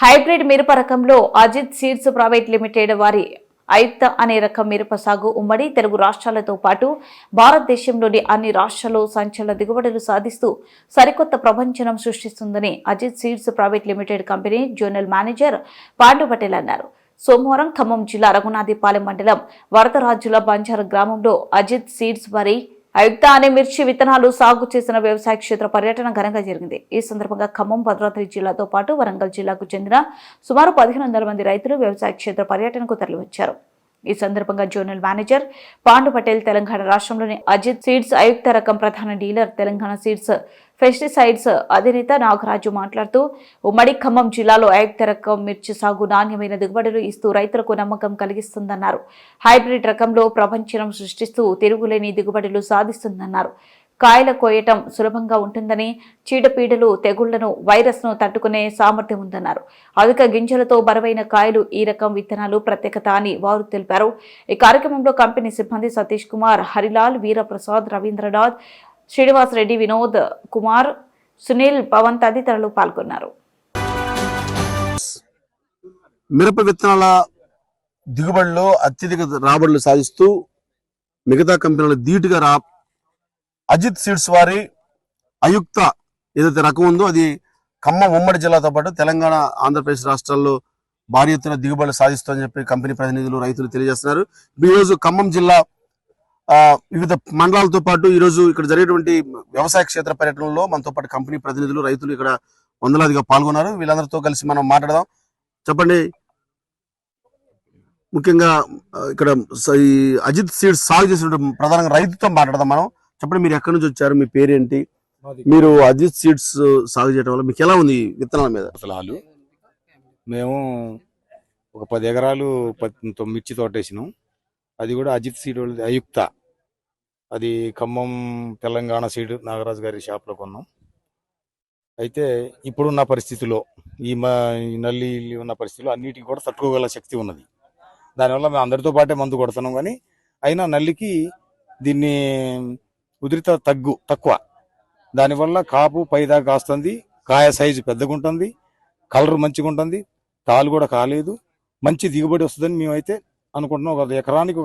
Hybrid మిరప రకంలో Ajit seeds private limited వారి ఐత్త అనే రకం మిరప సాగు ఉమ్మడి తెలుగు రాష్ట్రాలతో పాటు భారతదేశంలోని అన్ని రాష్ట్రాల్లో సంచలన దిగుబడులు సాధిస్తూ సరికొత్త ప్రపంచం సృష్టిస్తుందని Ajit seeds private limited company general manager Pandu Patel అన్నారు. సోమవారం ఖమ్మం జిల్లా రఘునాథపాలెం మండలం వరదరాజుల బంజారా గ్రామంలో అజిత్ సీడ్స్ వారి ఆయుక్త అనే మిర్చి విత్తనాలు సాగు చేసిన వ్యవసాయ క్షేత్ర పర్యటన ఘనంగా జరిగింది. ఈ సందర్భంగా ఖమ్మం, భద్రాద్రి జిల్లాతో పాటు వరంగల్ జిల్లాకు చెందిన సుమారు 1500 మంది రైతులు వ్యవసాయ క్షేత్ర పర్యటనకు తరలివచ్చారు. ఈ సందర్భంగా జోనల్ మేనేజర్ పాండు పటేల్ తెలంగాణ రాష్ట్రంలోని అజిత్ సీడ్స్ ఆయుక్త రకం ప్రధాన డీలర్ తెలంగాణ సీడ్స్ పెస్టిసైడ్స్ అధినేత నాగరాజు మాట్లాడుతూ ఉమ్మడి ఖమ్మం జిల్లాలో ఆయుక్త రకం మిర్చి సాగు నాణ్యమైన దిగుబడులు ఇస్తూ రైతులకు నమ్మకం కలిగిస్తుందన్నారు. హైబ్రిడ్ రకంలో ప్రపంచం సృష్టిస్తూ తిరుగులేని దిగుబడులు సాధిస్తుందన్నారు. కాయల కోయటం సులభంగా ఉంటుందని, చీడపీడలు, తెగుళ్లను, వైరస్ను తట్టుకునే సామర్థ్యం ఉందన్నారు. అధిక గింజలతో బరువైన కాయలు ఈ రకం విత్తనాలు ప్రత్యేకత అని వారు తెలిపారు. ఈ కార్యక్రమంలో కంపెనీ సిబ్బంది సతీష్ కుమార్, హరిలాల్, వీరప్రసాద్, రవీంద్రనాథ్, శ్రీనివాస్ రెడ్డి, వినోద్ కుమార్, సునీల్, పవన్ తదితరులు పాల్గొన్నారు. మిరప విత్తనాల దిగుబడిలో అత్యధిక రాబడులు సాధిస్తూ మిగతా కంపెనీల ధీటుగా అజిత్ సీడ్స్ వారి అయుక్త ఏదైతే రకం ఉందో అది ఖమ్మం ఉమ్మడి జిల్లాతో పాటు తెలంగాణ, ఆంధ్రప్రదేశ్ రాష్ట్రాల్లో భారీ ఎత్తున దిగుబడులు సాధిస్తుందని చెప్పి కంపెనీ ప్రతినిధులు, రైతులు తెలియజేస్తున్నారు. ఈరోజు ఖమ్మం జిల్లా వివిధ మండలాలతో పాటు ఈరోజు ఇక్కడ జరిగేటువంటి వ్యవసాయ క్షేత్ర పర్యటనలో మనతో పాటు కంపెనీ ప్రతినిధులు, రైతులు ఇక్కడ వందలాదిగా పాల్గొన్నారు. వీళ్ళందరితో కలిసి మనం మాట్లాడదాం. చెప్పండి, ముఖ్యంగా ఇక్కడ ఈ అజిత్ సీడ్స్ సాగు చేసిన ప్రధానంగా రైతుతో మాట్లాడదాం మనం. చెప్పండి, మీరు ఎక్కడి నుంచి వచ్చారు, మీ పేరేంటి, మీరు అజిత్ సీడ్స్ సాగు చేయడం వల్ల మీకు ఎలా ఉంది విత్తనాల మీద? అసలు మేము ఒక 10 ఎకరాలు మిర్చి తోట వేసినాం. అది కూడా అజిత్ సీడ్ అయుక్త, అది ఖమ్మం తెలంగాణ సీడ్ నాగరాజు గారి షాప్లో కొన్నాం. అయితే ఇప్పుడున్న పరిస్థితిలో ఈ నల్లి ఉన్న పరిస్థితిలో అన్నిటికీ కూడా తట్టుకోగల శక్తి ఉన్నది. దానివల్ల మేము అందరితో పాటే మందు కొడుతున్నాం. కానీ అయినా నల్లికి దీన్ని ఉధృత తక్కువ. దానివల్ల కాపు పైదాకా కాస్తుంది, కాయ సైజు పెద్దగా ఉంటుంది, కలర్ మంచిగా ఉంటుంది, తాలు కూడా కాలేదు, మంచి దిగుబడి వస్తుందని మేమైతే అనుకుంటున్నాం. ఒక ఎకరానికి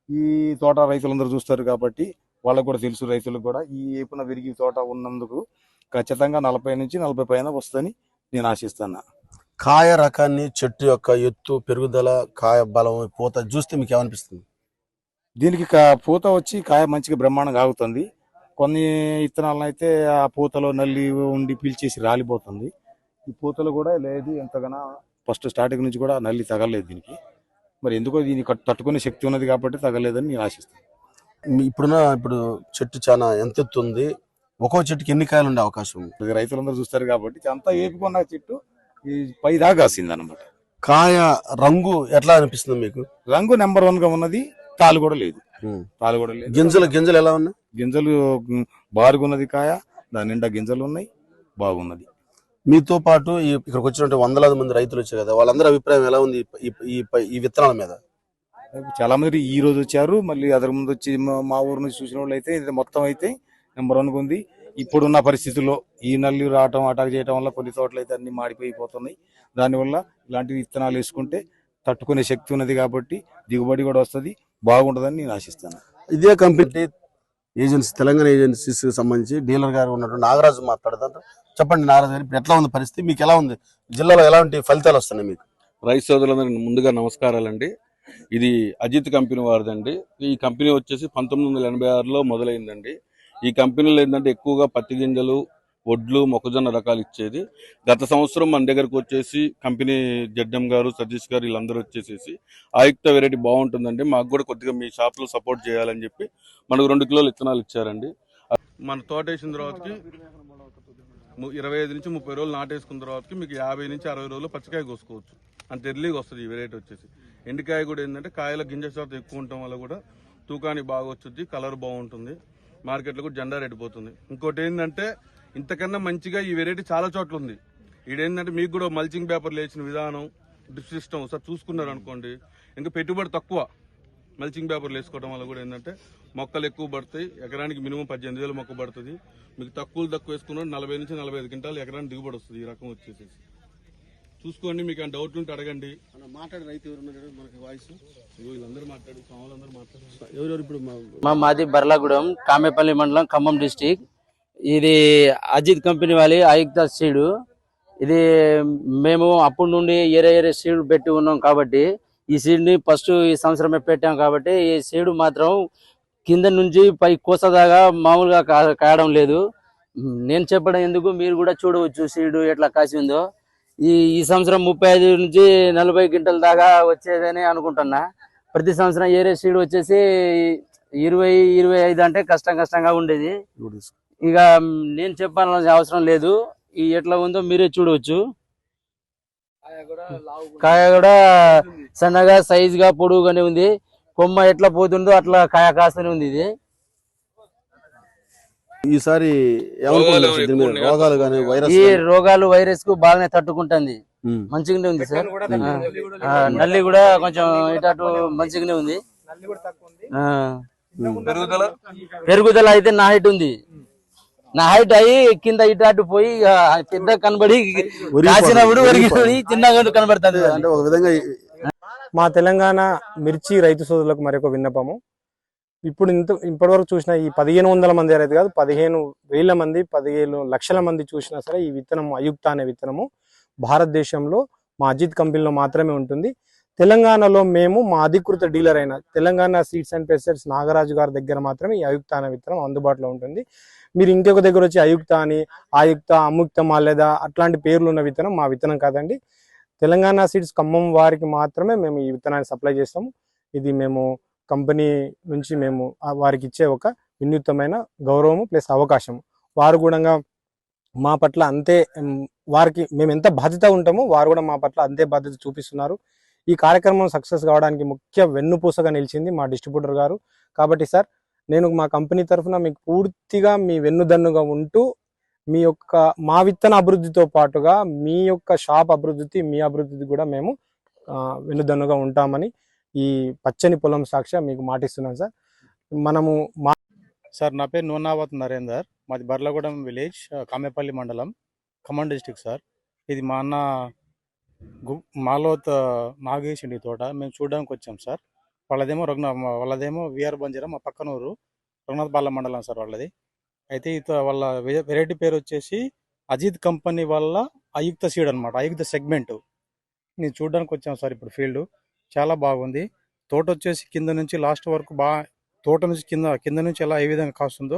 ఈ తోట రైతులందరూ చూస్తారు కాబట్టి వాళ్ళకు కూడా తెలుసు, రైతులకు కూడా ఈ ఏపున విరిగి తోట ఉన్నందుకు ఖచ్చితంగా 40 నుంచి 40 పైన వస్తుందని నేను ఆశిస్తున్నా. కాయ రకాన్ని, చెట్టు యొక్క ఎత్తు, పెరుగుదల, కాయ బలం, పూత చూస్తే మీకు ఏమనిపిస్తుంది? దీనికి పూత వచ్చి కాయ మంచిగా బ్రహ్మాండంగా ఆగుతుంది. కొన్ని విత్తనాలను అయితే ఆ పూతలో నల్లి ఉండి పీల్చేసి రాలిపోతుంది. ఈ పూతలు కూడా లేదు, ఎంతగానో ఫస్ట్ స్టార్టింగ్ నుంచి కూడా నల్లి తగలేదు దీనికి. మరి ఎందుకో దీనికి తట్టుకునే శక్తి ఉన్నది కాబట్టి తగలేదని నేను ఆశిస్తాను. ఇప్పుడు చెట్టు చాలా ఎంత ఎత్తు ఉంది, ఒక్కో చెట్టుకి ఎన్ని కాయలు ఉండే అవకాశం ఉంది? రైతులందరూ చూస్తారు కాబట్టి అంతా ఏపుకున్న చెట్టు ఈ పై దాకా కాసింది అనమాట. కాయ రంగు ఎట్లా అనిపిస్తుంది మీకు? రంగు నెంబర్ 1 గా ఉన్నది, తాలు కూడా లేదు. గింజలు ఎలా ఉన్నాయి? గింజలు బారుగున్నది కాయ, దాని నిండా గింజలు ఉన్నాయి, బాగున్నది. మీతో పాటు ఇక్కడికి వచ్చినట్టు వందలాది మంది రైతులు వచ్చారు కదా, వాళ్ళందరి అభిప్రాయం ఎలా ఉంది ఈ విత్తనాల మీద? చాలా మంది ఈ రోజు వచ్చారు, మళ్ళీ అదర్ ముందు వచ్చి మా ఊరు నుంచి చూసిన వాళ్ళు అయితే ఇది మొత్తం అయితే నెంబర్ 1 ఉంది. ఇప్పుడున్న పరిస్థితుల్లో ఈ నల్లి రావటం, అటాక్ చేయడం వల్ల కొన్ని తోటలు అయితే అన్ని మాడిపోయిపోతున్నాయి. దానివల్ల ఇలాంటి విత్తనాలు వేసుకుంటే తట్టుకునే శక్తి ఉన్నది కాబట్టి దిగుబడి కూడా వస్తుంది, బాగుంటుందని నేను ఆశిస్తాను. ఇదే కంపెనీ ఏజెన్సీ, తెలంగాణ ఏజెన్సీస్ సంబంధించి డీలర్ గారు ఉన్నటువంటి నాగరాజు మాట్లాడతారు. చెప్పండి నాగరాజు గారు, ఇప్పుడు ఎట్లా ఉంది పరిస్థితి, మీకు ఎలా ఉంది, జిల్లాలో ఎలాంటి ఫలితాలు వస్తున్నాయి మీకు? రైతు సోదరులందరికీ ముందుగా నమస్కారాలండి. ఇది అజిత్ కంపెనీ వారిదండి. ఈ కంపెనీ వచ్చేసి 1986లో మొదలైందండి. ఈ కంపెనీలో ఏంటంటే ఎక్కువగా పత్తి గింజలు, వడ్లు, మొక్కజొన్న రకాలు ఇచ్చేది. గత సంవత్సరం మన దగ్గరకు వచ్చేసి కంపెనీ జడ్ఎం గారు, సతీష్ గారు వీళ్ళందరూ వచ్చేసేసి ఆయుక్త వెరైటీ బాగుంటుందండి, మాకు కూడా కొద్దిగా మీ షాప్లో సపోర్ట్ చేయాలని చెప్పి మనకు 2 కిలోల విత్తనాలు ఇచ్చారండి. మన తోట వేసిన తర్వాతకి 25 నుంచి 30 రోజులు నాటేసుకున్న తర్వాతకి మీకు 50 నుంచి 60 రోజులు పచ్చికాయ కోసుకోవచ్చు. అంత ఎర్లీగా వస్తుంది ఈ వెరైటీ వచ్చేసి. ఎండికాయ కూడా ఏంటంటే కాయల గింజ శాతం ఎక్కువ ఉండటం వల్ల కూడా తూకానికి బాగా వచ్చుద్ది, కలర్ బాగుంటుంది, మార్కెట్లో కూడా జెండా రెడ్డిపోతుంది. ఇంకోటి ఏంటంటే ఇంతకన్నా మంచిగా ఈ వెరైటీ చాలా చోట్ల ఉంది. ఇదేంటంటే మీకు కూడా మల్చింగ్ పేపర్లు వేసిన విధానం, డ్రిప్ సిస్టమ్ ఒకసారి చూసుకున్నారు అనుకోండి, ఇంకా పెట్టుబడి తక్కువ. మల్చింగ్ పేపర్లు వేసుకోవడం వల్ల కూడా ఏంటంటే మొక్కలు ఎక్కువ పడతాయి. ఎకరానికి మినిమం 18,000 మొక్క పడుతుంది. మీకు తక్కువ వేసుకున్న 40 నుంచి 45 క్వింటాలు ఎకరానికి దిగుబడి వస్తుంది ఈ రకం వచ్చేసి. చూసుకోండి, మీకు డౌట్ ఉంటే అడగండి. మాట్లాడే రైతు ఎవరు మనకి వాయిస్ వీళ్ళందరూ మాట్లాడు, స్వాములందరూ మాట్లాడు. ఎవరెవరు ఇప్పుడు మాది బర్లాగూడెం, కామేపల్లి మండలం, ఖమ్మం డిస్టిక్. ఇది అజిత్ కంపెనీ వాళ్ళ ఆయుక్త సీడ్. ఇది మేము అప్పటి నుండి ఏరే సీడ్ పెట్టి ఉన్నాం కాబట్టి ఈ సీడ్ ని ఫస్ట్ ఈ సంవత్సరమే పెట్టాం కాబట్టి ఈ సీడ్ మాత్రం కింద నుంచి పై కోసదాగా మామూలుగా కాయడం లేదు. నేను చెప్పడం ఎందుకు, మీరు కూడా చూడవచ్చు సీడ్ ఎట్లా కాసి ఉందో. ఈ సంవత్సరం 35 నుంచి 40 క్వింటల్ దాకా వచ్చేదని అనుకుంటున్నా. ప్రతి సంవత్సరం ఏరే సీడ్ వచ్చేసి 20-25 అంటే కష్టంగా ఉండేది. ఇక నేను చెప్పాల్సిన అవసరం లేదు. ఈ ఎట్లా ఉందో మీరే చూడవచ్చు. కాయ కూడా సన్నగా సైజుగా పొడుగుగానే ఉంది. కొమ్మ ఎట్లా పోతుందో అట్లా కాయ కాస్తూనే ఉంది. ఇది ఈసారి రోగాలు కానీ వైరస్ ఈ రోగాలు వైరస్ కు బాగానే తట్టుకుంటుంది. మంచిగానే ఉంది సార్. నల్లి కూడా కొంచెం ఇటు మంచిగానే ఉంది. పెరుగుదల అయితే నా హైట్ ఉంది. నా హైట్ అయ్యి కింద ఇటు పోయి పెద్ద కనబడి కాసినప్పుడు చిన్నగా కనబడుతుంది. అంటే ఒక విధంగా మా తెలంగాణ మిర్చి రైతు సోదరులకు మరొక విన్నపము. ఇప్పటివరకు చూసిన ఈ 1500 మంది రైతు కాదు, 15,000 మంది, 15 లక్షల మంది చూసినా సరే ఈ విత్తనం అయుక్త అనే విత్తనము భారతదేశంలో మా అజిత్ కంపెనీలో మాత్రమే ఉంటుంది. తెలంగాణలో మేము మా అధికృత డీలర్ అయిన Telangana seeds and pesticides Nagaraju గారి దగ్గర మాత్రమే ఈ అయుక్త అనే విత్తనం అందుబాటులో ఉంటుంది. మీరు ఇంకొక దగ్గర వచ్చి అయుక్త అని, ఆయుక్త, అముక్త, మాల్యద అట్లాంటి పేర్లు ఉన్న విత్తనం మా విత్తనం కాదండి. తెలంగాణ సీడ్స్ ఖమ్మం వారికి మాత్రమే మేము ఈ విత్తనాన్ని సప్లై చేస్తాము. ఇది మేము కంపెనీ నుంచి మేము వారికి ఇచ్చే ఒక వినూత్నమైన గౌరవము ప్లస్ అవకాశం. వారు కూడా మా పట్ల అంతే, వారికి మేము ఎంత బాధ్యత ఉంటామో వారు కూడా మా పట్ల అంతే బాధ్యత చూపిస్తున్నారు. ఈ కార్యక్రమం సక్సెస్ కావడానికి ముఖ్య వెన్నుపూసగా నిలిచింది మా డిస్ట్రిబ్యూటర్ గారు. కాబట్టి సార్, నేను మా కంపెనీ తరఫున మీకు పూర్తిగా మీ వెన్నుదన్నుగా ఉంటూ మా విత్తన అభివృద్ధితో పాటుగా మీ యొక్క షాప్ అభివృద్ధి, మీ అభివృద్ధి కూడా మేము వెన్నుదన్నుగా ఉంటామని ఈ పచ్చని పొలం సాక్షి మీకు మాటిస్తున్నాను సార్. సార్, నా పేరు నూనావత్ నరేందర్. మాది బర్లగూడెం విలేజ్, కామేపల్లి మండలం, ఖమ్మం డిస్టిక్ సార్. ఇది మా అన్న మాలోత్ నాగేసిండి తోట. మేము చూడడానికి వచ్చాం సార్. వాళ్ళదేమో విఆర్ బంజారా, మా పక్కనూరు రఘునాథ్ మండలం సార్ వాళ్ళది. అయితే వాళ్ళ వెరైటీ పేరు వచ్చేసి అజిత్ కంపెనీ వాళ్ళ అయుక్త సీడ్ అనమాట, అయుక్త సెగ్మెంట్. నేను చూడడానికి వచ్చాం సార్. ఇప్పుడు ఫీల్డ్ చాలా బాగుంది. తోట వచ్చేసి కింద నుంచి లాస్ట్ వరకు తోట నుంచి కింద నుంచి ఎలా ఏ విధంగా కాస్తుందో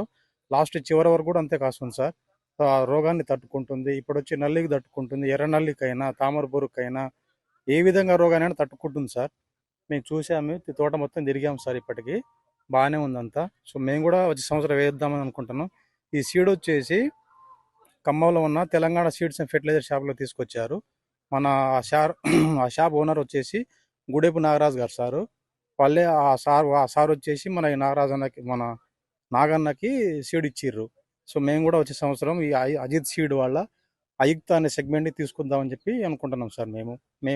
లాస్ట్ చివరి వరకు కూడా అంతే కాస్తుంది సార్. ఆ రోగాన్ని తట్టుకుంటుంది. ఇప్పుడు వచ్చి నల్లికి తట్టుకుంటుంది, ఎర్ర నల్లికైనా, తామర పురుగుకైనా, ఏ విధంగా రోగానైనా తట్టుకుంటుంది సార్. మేము చూసాము, తోట మొత్తం తిరిగాము సార్. ఇప్పటికీ బాగానే ఉందంతా. సో మేము కూడా వచ్చే సంవత్సరం వేద్దామని అనుకుంటున్నాం. ఈ సీడ్ వచ్చేసి ఖమ్మంలో ఉన్న తెలంగాణ సీడ్స్ అండ్ ఫెర్టిలైజర్ షాప్లో తీసుకొచ్చారు. మన ఆ షాప్ ఓనర్ వచ్చేసి గుడేపు నాగరాజు గారు సారు. వాళ్ళే ఆ సార్ వచ్చేసి మన నాగన్నకి సీడ్ ఇచ్చిర్రు. సో మేము కూడా వచ్చే సంవత్సరం ఈ అజిత్ సీడ్ వాళ్ళ అయుక్త అనే సెగ్మెంట్ని తీసుకుందామని చెప్పి అనుకుంటున్నాం సార్. మేము